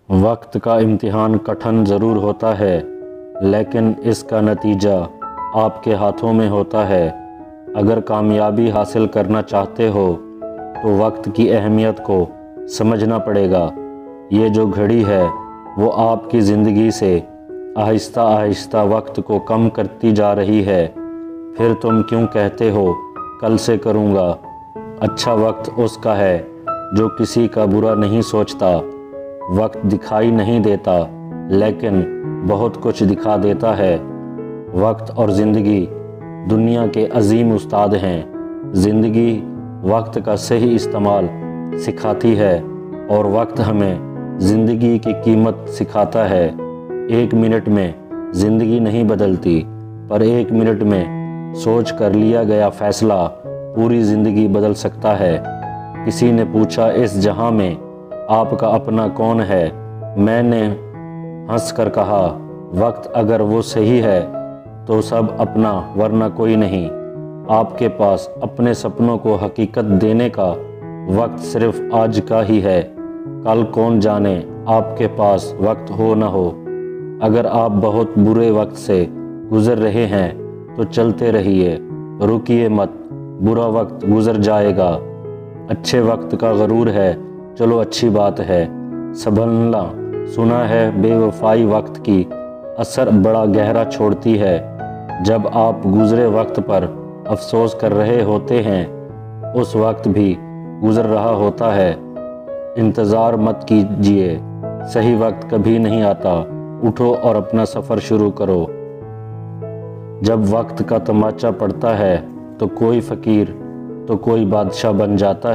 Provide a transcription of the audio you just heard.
وقت کا امتحان کٹھن ضرور ہوتا ہے، لیکن اس کا نتیجہ آپ کے ہاتھوں میں ہوتا ہے۔ اگر کامیابی حاصل کرنا چاہتے ہو تو وقت کی اہمیت کو سمجھنا پڑے گا۔ یہ جو گھڑی ہے وہ آپ کی زندگی سے آہستہ آہستہ وقت کو کم کرتی جا رہی ہے۔ پھر تم کیوں کہتے ہو کل سے کروں گا؟ اچھا وقت اس کا ہے جو کسی کا برا نہیں سوچتا۔ وقت دکھائی نہیں دیتا لیکن بہت کچھ دکھا دیتا ہے۔ وقت اور زندگی دنیا کے عظیم استاد ہیں۔ زندگی وقت کا صحیح استعمال سکھاتی ہے اور وقت ہمیں زندگی کی قیمت سکھاتا ہے۔ 1 منٹ میں زندگی نہیں بدلتی، پر 1 منٹ میں سوچ کر لیا گیا فیصلہ پوری زندگی بدل سکتا ہے۔ کسی نے پوچھا اس جہاں میں آپ کا اپنا کون ہے؟ میں نے ہنس کر کہا وقت، اگر وہ صحیح ہے تو سب اپنا، ورنہ کوئی نہیں۔ آپ کے پاس اپنے سپنوں کو حقیقت دینے کا وقت صرف آج کا ہی ہے۔ کل کون جانے آپ کے پاس وقت ہو نہ ہو۔ اگر آپ بہت برے وقت سے گزر رہے ہیں تو چلتے رہیے، رکیے مت، برا وقت گزر جائے گا۔ اچھے وقت کا غرور ہے، چلو اچھی بات ہے۔ سنبھلنا، سنا ہے بے وفائی وقت کی اثر بڑا گہرا چھوڑتی ہے۔ جب آپ گزرے وقت پر افسوس کر رہے ہوتے ہیں، اس وقت بھی گزر رہا ہوتا ہے۔ انتظار مت کیجیے، صحیح وقت کبھی نہیں آتا۔ اٹھو اور اپنا سفر شروع کرو۔ جب وقت کا تماچا پڑتا ہے تو کوئی فقیر تو کوئی بادشاہ بن جاتا ہے۔